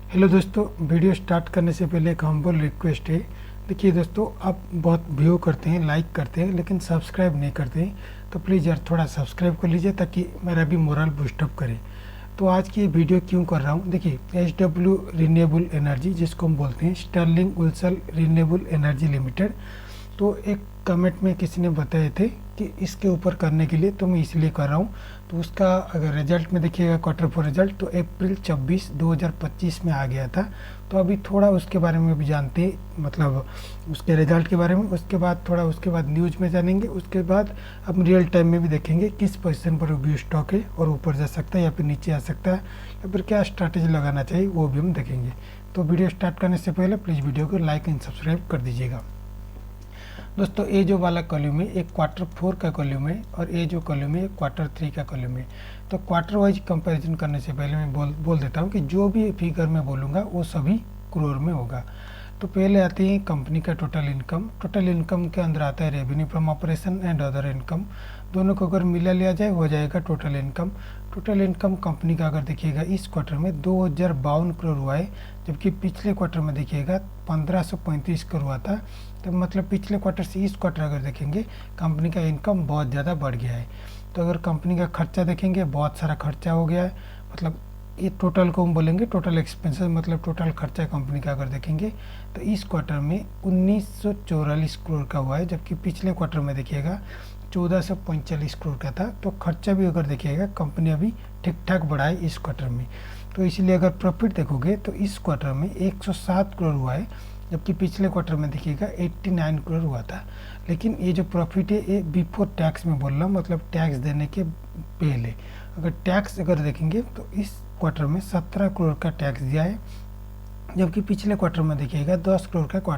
Hello दोस्तों, video start करने से पहले एक हम्बल रिक्वेस्ट है। देखिए दोस्तों, आप बहुत व्यू करते हैं, लाइक करते हैं, लेकिन सब्सक्राइब नहीं करते हैं। तो प्लीज़ यार थोड़ा सब्सक्राइब कर लीजिए ताकि मेरा भी मोरल बूस्टअप करे। तो आज की वीडियो क्यों कर रहा हूँ, देखिए SW रिन्यूएबल एनर्जी, जिसको हम बोलते हैं स्टर्लिंग उल्सल रिन्यूएबल एनर्जी लिमिटेड। तो एक कमेंट में किसी ने बताए थे कि इसके ऊपर करने के लिए, तो मैं इसलिए कर रहा हूँ। तो उसका अगर रिजल्ट में देखिएगा, क्वार्टर फोर रिजल्ट तो अप्रैल 24 2025 में आ गया था। तो अभी थोड़ा उसके बारे में भी जानते हैं, मतलब उसके रिजल्ट के बारे में। उसके बाद थोड़ा उसके बाद न्यूज़ में जानेंगे। उसके बाद हम रियल टाइम में भी देखेंगे किस पोजीशन पर व्यू स्टॉक है और ऊपर जा सकता है या फिर नीचे आ सकता है, या फिर क्या स्ट्रैटेजी लगाना चाहिए वो भी हम देखेंगे। तो वीडियो स्टार्ट करने से पहले प्लीज़ वीडियो को लाइक एंड सब्सक्राइब कर दीजिएगा। दोस्तों, ये जो वाला कॉलम है एक क्वार्टर फोर का कॉलम है, और ये जो कॉलम है क्वार्टर थ्री का कॉलम है। तो क्वार्टर वाइज कंपैरिजन करने से पहले मैं बोल देता हूँ कि जो भी फिगर मैं बोलूँगा वो सभी करोड़ में होगा। तो पहले आती है कंपनी का टोटल इनकम। टोटल इनकम के अंदर आता है revenue from operation and other income. दोनों को अगर मिला लिया जाए हो जाएगा total income. Total income company का अगर देखिएगा इस क्वार्टर में 2052 करोड़ हुआ है, जबकि पिछले क्वार्टर में देखिएगा 1535 करोड़ हुआ था। तो मतलब पिछले क्वार्टर से इस क्वार्टर अगर देखेंगे कंपनी का इनकम बहुत ज़्यादा बढ़ गया है। तो अगर कंपनी का खर्चा देखेंगे, बहुत सारा खर्चा हो गया है। मतलब ये टोटल को हम बोलेंगे टोटल एक्सपेंसेस, मतलब टोटल खर्चा कंपनी का अगर देखेंगे तो इस क्वार्टर में 1944 करोड़ का हुआ है, जबकि पिछले क्वार्टर में देखिएगा 1445 करोड़ का था। तो खर्चा भी अगर देखिएगा कंपनी अभी ठीक ठाक बढ़ा है इस क्वार्टर में। तो इसलिए अगर प्रॉफिट देखोगे तो इस क्वार्टर में 107 करोड़ हुआ है, जबकि पिछले क्वार्टर में देखिएगा 89 करोड़ हुआ था। लेकिन ये जो प्रॉफिट है ये बिफोर टैक्स में बोल रहा हूँ, मतलब टैक्स देने के पहले। अगर टैक्स अगर देखेंगे तो इस क्वार्टर में 17 करोड़ का टैक्स दिया है, जबकि पिछले क्वार्टर में देखिएगा 10 करोड़ का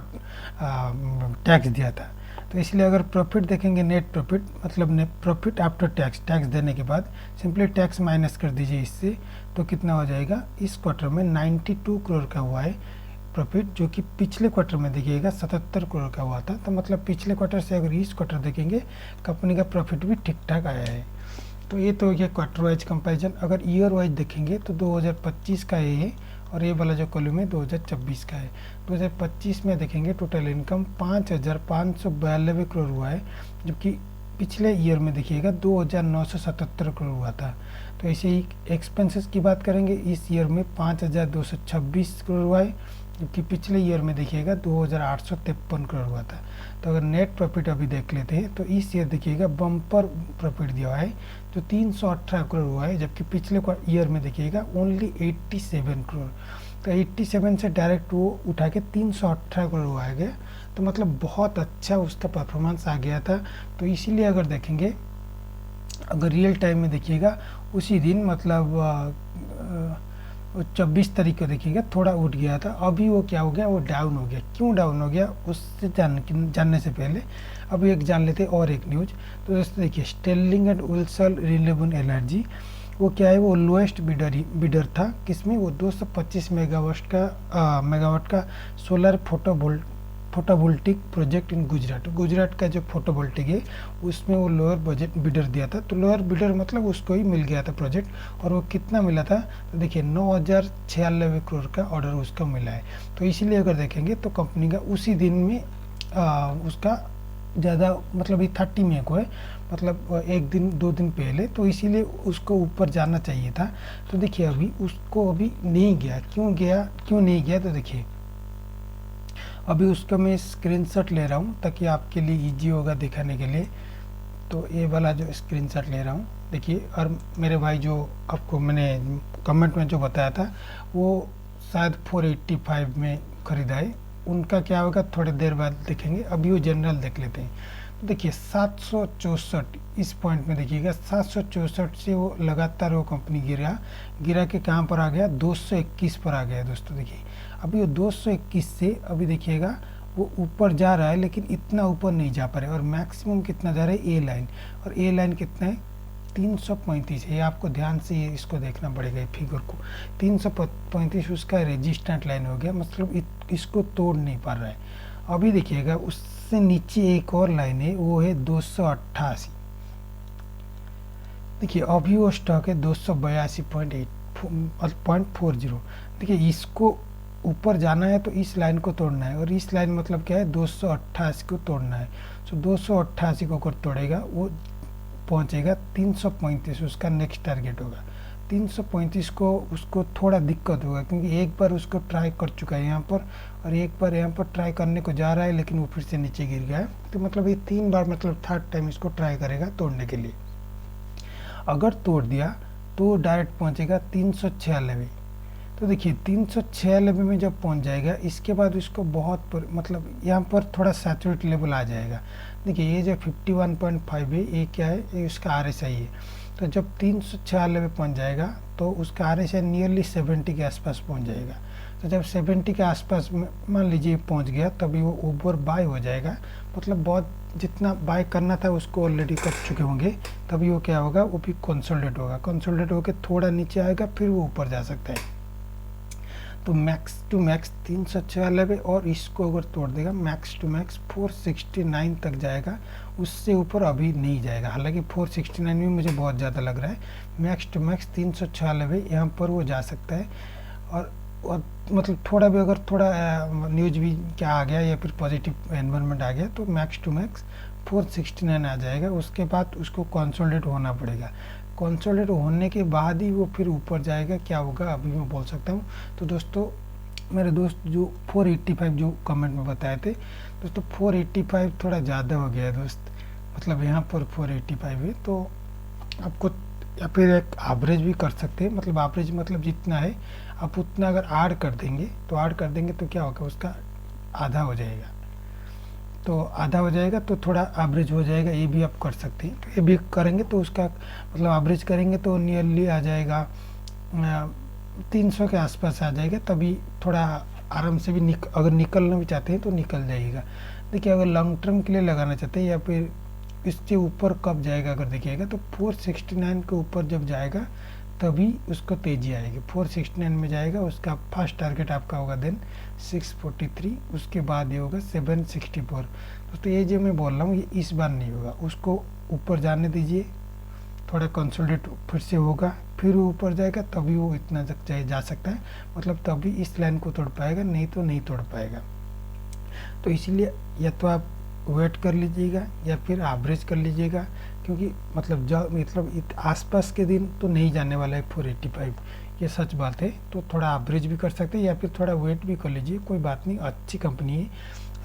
टैक्स दिया था। तो इसलिए अगर प्रॉफिट देखेंगे, नेट प्रॉफिट मतलब net profit after tax, tax देने के बाद सिंपली टैक्स माइनस कर दीजिए इससे, तो कितना हो जाएगा। इस क्वार्टर में 92 करोड़ का हुआ है प्रॉफिट, जो कि पिछले क्वार्टर में देखिएगा 77 करोड़ का हुआ था। तो मतलब पिछले क्वार्टर से अगर इस क्वार्टर देखेंगे कंपनी का प्रॉफिट भी ठीक ठाक आया है। तो ये तो हो गया क्वार्टर वाइज कंपैरिजन। अगर ईयर वाइज देखेंगे तो 2025 का ये है, और ये वाला जो कॉलम है 2024 का है। 2025 में देखेंगे टोटल इनकम 5592 करोड़ हुआ है, जबकि पिछले ईयर में देखिएगा 2977 करोड़ हुआ था। तो ऐसे ही एक्सपेंसेस की बात करेंगे, इस ईयर में 5226 करोड़ हुआ है, जबकि पिछले ईयर में देखिएगा 2853 करोड़ हुआ था। तो अगर नेट प्रॉफिट अभी देख लेते हैं तो इस ईयर देखिएगा बम्पर प्रॉफिट दिया हुआ है जो 318 करोड़ हुआ है, जबकि पिछले ईयर में देखिएगा ओनली 87 करोड़। तो 87 से डायरेक्ट वो उठा के 318 करोड़ हुआ गया। तो मतलब बहुत अच्छा उसका परफॉर्मेंस आ गया था। तो इसीलिए अगर देखेंगे, अगर रियल टाइम में देखिएगा उसी दिन मतलब 24 तारीख को देखिएगा थोड़ा उठ गया था। अभी वो क्या हो गया, वो डाउन हो गया। क्यों डाउन हो गया उससे जानने से पहले अभी एक जान लेते और एक न्यूज। तो दोस्तों देखिए, स्टर्लिंग एंड उल्सल रिन्यूएबल एनर्जी वो क्या है, वो लोएस्ट बिडर था। किसमें, वो 225 मेगावाट का solar photovoltaic project in Gujarat का जो फोटोवोल्टिक है उसमें वो लोअर बजट बिडर दिया था। तो लोअर बिडर मतलब उसको ही मिल गया था प्रोजेक्ट। और वो कितना मिला था, तो देखिए 9096 करोड़ का ऑर्डर उसका मिला है। तो इसीलिए अगर देखेंगे तो कंपनी का उसी दिन में उसका ज़्यादा मतलब ये 30 मई को है, मतलब एक दिन दो दिन पहले। तो इसीलिए उसको ऊपर जाना चाहिए था। तो देखिए अभी उसको अभी नहीं गया। क्यों नहीं गया, तो देखिए अभी उसका मैं स्क्रीनशॉट ले रहा हूँ ताकि आपके लिए इजी होगा दिखाने के लिए। तो ये वाला जो स्क्रीनशॉट ले रहा हूँ देखिए, और मेरे भाई जो आपको मैंने कमेंट में जो बताया था वो शायद 485 में ख़रीदा है। उनका क्या होगा थोड़ी देर बाद देखेंगे। अभी वो जनरल देख लेते हैं। तो देखिए 764 इस पॉइंट में देखिएगा, 764 से वो लगातार वो कंपनी गिरा के कहाँ पर आ गया, 221 पर आ गया दोस्तों। देखिए अभी वो 221 से अभी देखिएगा वो ऊपर जा रहा है, लेकिन इतना ऊपर नहीं जा पा रहा है। और मैक्सिमम कितना जा रहा है, ए लाइन, और ए लाइन कितना है 335 है। ये आपको ध्यान से इसको देखना पड़ेगा, फिगर को। 335 उसका रेजिस्टेंट लाइन हो गया, मतलब इसको तोड़ नहीं पा रहा है। अभी देखिएगा उससे नीचे एक और लाइन है, वो है 288। देखिए अभी वो स्टॉक है 282.8 0.40। देखिए इसको ऊपर जाना है तो इस लाइन को तोड़ना है, और इस लाइन मतलब क्या है 288 को तोड़ना है। तो 288 को अगर तोड़ेगा वो पहुंचेगा 335, उसका नेक्स्ट टारगेट होगा। 335 को उसको थोड़ा दिक्कत होगा क्योंकि एक बार उसको ट्राई कर चुका है यहाँ पर, और एक बार यहाँ पर ट्राई करने को जा रहा है लेकिन वो फिर से नीचे गिर गया है। तो मतलब ये 3 बार मतलब थर्ड टाइम इसको ट्राई करेगा तोड़ने के लिए। अगर तोड़ दिया तो डायरेक्ट पहुंचेगा 396। तो देखिए 396 में जब पहुंच जाएगा इसके बाद उसको बहुत मतलब यहाँ पर थोड़ा सैचुरेट लेवल आ जाएगा। देखिए ये जो 51.5 है ये क्या है, ये उसका RSI है। तो जब 396 पहुंच जाएगा तो उसका RSI नियरली 70 के आसपास पहुंच जाएगा। तो जब 70 के आसपास मान लीजिए पहुंच गया तभी वो ओवर बाय हो जाएगा, मतलब बहुत जितना बाय करना था उसको ऑलरेडी कर चुके होंगे। तभी वो क्या होगा, वो भी कंसोलिडेट होगा, कंसोलिडेट होकर थोड़ा नीचे आएगा फिर वो ऊपर जा सकता है। तो मैक्स टू मैक्स 396, और इसको अगर तोड़ देगा मैक्स टू मैक्स 469 तक जाएगा, उससे ऊपर अभी नहीं जाएगा। हालांकि 469 में मुझे बहुत ज़्यादा लग रहा है। मैक्स टू मैक्स 396 यहाँ पर वो जा सकता है। और मतलब थोड़ा भी अगर थोड़ा न्यूज भी क्या आ गया या फिर पॉजिटिव एनवायरनमेंट आ गया तो मैक्स टू मैक्स 469 आ जाएगा। उसके बाद उसको कंसोलिडेट होना पड़ेगा। कंसोलिडेट होने के बाद ही वो फिर ऊपर जाएगा। क्या होगा अभी मैं बोल सकता हूँ। तो दोस्तों मेरे दोस्त जो 485 जो कमेंट में बताए थे दोस्तों, 485 थोड़ा ज़्यादा हो गया है दोस्त, मतलब यहाँ पर 485 है। तो आपको या फिर एक एवरेज भी कर सकते हैं, मतलब एवरेज मतलब जितना है आप उतना अगर ऐड कर देंगे तो क्या होगा, उसका आधा हो जाएगा। तो आधा हो जाएगा तो थोड़ा एवरेज हो जाएगा, ये भी आप कर सकते हैं। तो ये भी करेंगे तो उसका मतलब एवरेज करेंगे तो नियरली आ जाएगा 300 के आसपास आ जाएगा। तभी थोड़ा आराम से भी अगर निकलना भी चाहते हैं तो निकल जाएगा। देखिए अगर लॉन्ग टर्म के लिए लगाना चाहते हैं या फिर इसके ऊपर कब जाएगा अगर देखिएगा तो 469 के ऊपर जब जाएगा तभी उसको तेजी आएगी। 469 में जाएगा, उसका फर्स्ट टारगेट आपका होगा देन 643, उसके बाद ये होगा 764। दोस्तों ये जो मैं बोल रहा हूँ ये इस बार नहीं होगा, उसको ऊपर जाने दीजिए, थोड़ा कंसोलिडेट फिर से होगा, फिर वो ऊपर जाएगा तभी वो इतना तक जा सकता है, मतलब तभी इस लाइन को तोड़ पाएगा, नहीं तो नहीं तोड़ पाएगा। तो इसीलिए या तो आप वेट कर लीजिएगा या फिर एवरेज कर लीजिएगा, क्योंकि मतलब आसपास के दिन तो नहीं जाने वाला है 485, ये सच बात है। तो थोड़ा एवरेज भी कर सकते हैं या फिर थोड़ा वेट भी कर लीजिए, कोई बात नहीं, अच्छी कंपनी है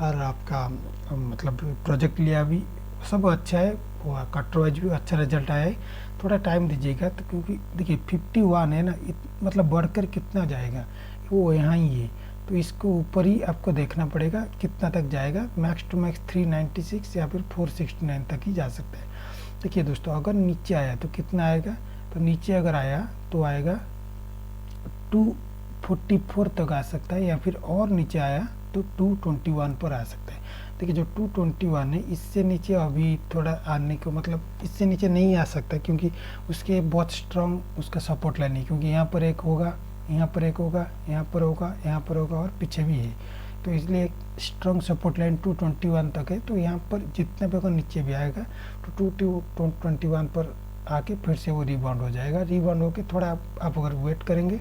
और आपका मतलब प्रोजेक्ट लिया भी सब अच्छा है, कटर वाइज भी अच्छा रिजल्ट आया है। थोड़ा टाइम दीजिएगा तो, क्योंकि देखिए 51 है ना, मतलब बढ़कर कितना जाएगा वो यहाँ ही है। तो इसको ऊपर ही आपको देखना पड़ेगा कितना तक जाएगा, मैक्स टू मैक्स 396 या फिर 469 तक ही जा सकता है। देखिए दोस्तों अगर नीचे आया तो कितना आएगा, तो नीचे अगर आया तो आएगा 244 तक आ सकता है, या फिर और नीचे आया तो 221 पर आ सकता है। देखिए जो 221 है इससे नीचे अभी थोड़ा आने को मतलब इससे नीचे नहीं आ सकता, क्योंकि उसके बहुत स्ट्रॉन्ग उसका सपोर्ट लाइन है, क्योंकि यहाँ पर एक होगा, यहाँ पर एक होगा, यहाँ पर होगा, यहाँ पर होगा और पीछे भी है। तो इसलिए स्ट्रॉन्ग सपोर्ट लाइन 221 तक है। तो यहाँ पर जितना भी अगर नीचे भी आएगा तो 221 पर आके फिर से वो रिबाउंड हो जाएगा। रिबाउंड होकर थोड़ा आप अगर वेट करेंगे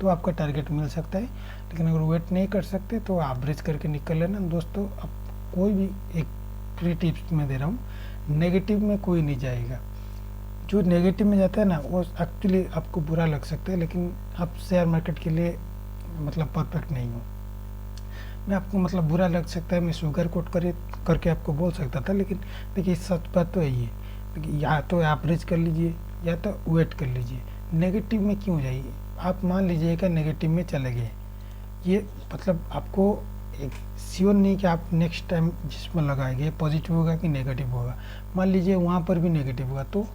तो आपका टारगेट मिल सकता है, लेकिन अगर वेट नहीं कर सकते तो एवरेज करके निकल लेना। दोस्तों अब कोई भी एक फ्री टिप्स में दे रहा हूँ, नेगेटिव में कोई नहीं जाएगा। जो नेगेटिव में जाता है ना वो एक्चुअली आपको बुरा लग सकता है, लेकिन आप शेयर मार्केट के लिए मतलब परफेक्ट नहीं हो। मैं आपको मतलब बुरा लग सकता है, मैं शुगर कोट करके आपको बोल सकता था, लेकिन देखिए सच बात तो यही है। देखिए या तो एवरेज कर लीजिए या तो वेट कर लीजिए, नेगेटिव में क्यों जाइए। आप मान लीजिएगा नेगेटिव में चले गए, ये मतलब आपको एक श्योर नहीं कि आप नेक्स्ट टाइम जिसमें लगाएंगे पॉजिटिव होगा कि नेगेटिव होगा। मान लीजिए वहाँ पर भी नेगेटिव होगा तो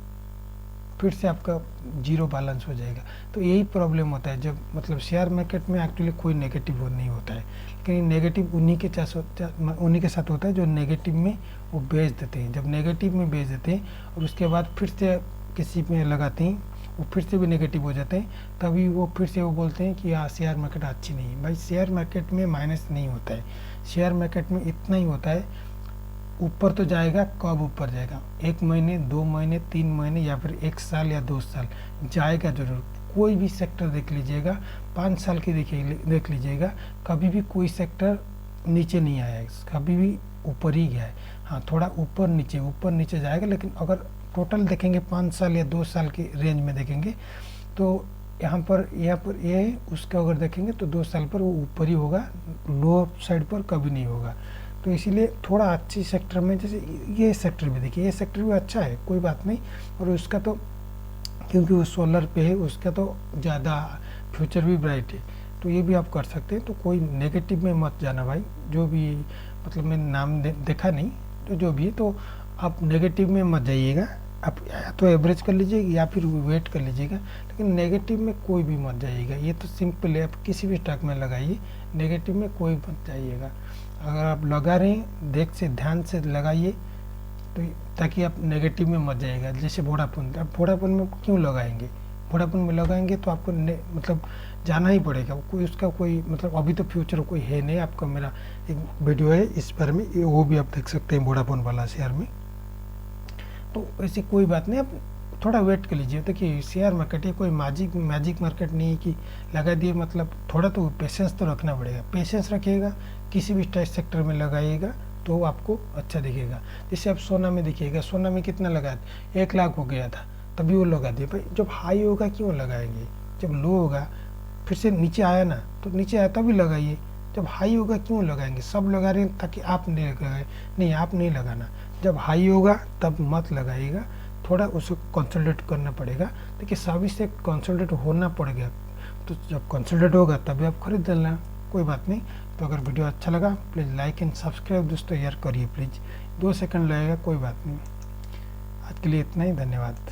फिर से आपका जीरो बैलेंस हो जाएगा। तो यही प्रॉब्लम होता है जब मतलब शेयर मार्केट में एक्चुअली कोई नेगेटिव नहीं होता है, लेकिन नेगेटिव उन्हीं के साथ होता है जो नेगेटिव में वो बेच देते हैं। जब नेगेटिव में बेच देते हैं और उसके बाद फिर से किसी में लगाते हैं वो फिर से भी नेगेटिव हो जाते हैं, तभी वो फिर से वो बोलते हैं कि हाँ शेयर मार्केट अच्छी नहीं है। भाई शेयर मार्केट में माइनस नहीं होता है, शेयर मार्केट में इतना ही होता है ऊपर तो जाएगा, कब ऊपर जाएगा 1 महीने 2 महीने 3 महीने या फिर 1 साल या 2 साल जाएगा जरूर, कोई भी सेक्टर देख लीजिएगा, 5 साल की देख लीजिएगा, कभी भी कोई सेक्टर नीचे नहीं आया है, कभी भी ऊपर ही गया है। हाँ, थोड़ा ऊपर नीचे जाएगा, लेकिन अगर टोटल देखेंगे 5 साल या 2 साल की रेंज में देखेंगे तो यहाँ पर ये है, उसका अगर देखेंगे तो 2 साल पर वो ऊपर ही होगा, लो साइड पर कभी नहीं होगा। तो इसीलिए थोड़ा अच्छी सेक्टर में, जैसे ये सेक्टर भी देखिए, ये सेक्टर भी अच्छा है, कोई बात नहीं। और उसका तो क्योंकि वो सोलर पे है, उसका तो ज़्यादा फ्यूचर भी ब्राइट है, तो ये भी आप कर सकते हैं। तो कोई नेगेटिव में मत जाना भाई, जो भी मतलब मैंने नाम देखा नहीं, तो जो भी है तो आप नेगेटिव में मत जाइएगा। आप या तो एवरेज कर लीजिएगा या फिर वेट कर लीजिएगा, लेकिन नेगेटिव में कोई भी मत जाइएगा। ये तो सिंपल है, आप किसी भी स्टॉक में लगाइए, नेगेटिव में कोई मत जाइएगा। अगर आप लगा रहे हैं ध्यान से लगाइए, तो ताकि आप नेगेटिव में मत जाइएगा। जैसे वोडाफोन, आप वोडाफोन में क्यों लगाएंगे? वोडाफोन में लगाएंगे तो आपको मतलब जाना ही पड़ेगा, कोई उसका कोई मतलब अभी तो फ्यूचर कोई है नहीं। आपका मेरा एक वीडियो है इस बारे में, वो भी आप देख सकते हैं वोडाफोन वाला शेयर में। तो ऐसी कोई बात नहीं, आप थोड़ा वेट कर लीजिए। देखिए शेयर मार्केट है, कोई मैजिक मार्केट नहीं है कि लगा दिए, मतलब थोड़ा तो पेशेंस तो रखना पड़ेगा। पेशेंस रखिएगा, किसी भी सेक्टर में लगाइएगा तो आपको अच्छा दिखेगा। जैसे आप सोना में देखिएगा, सोना में कितना लगा, 1 लाख हो गया था तभी वो लगा दिए। भाई जब हाई होगा क्यों लगाएंगे, जब लो होगा फिर से नीचे आया ना, तो नीचे आया तभी लगाइए। जब हाई होगा क्यों लगाएंगे, सब लगा रहे हैं ताकि आप नहीं लगाए, नहीं आप नहीं लगाना। जब हाई होगा तब मत लगाइएगा, थोड़ा उसको कंसोलिडेट करना पड़ेगा। देखिए सभी से कंसोलिडेट होना पड़ेगा, तो जब कंसोलिडेट होगा तभी आप खरीद लेना, कोई बात नहीं। तो अगर वीडियो अच्छा लगा प्लीज़ लाइक एंड सब्सक्राइब दोस्तों यार करिए प्लीज़, 2 सेकंड लगेगा, कोई बात नहीं। आज के लिए इतना ही, धन्यवाद।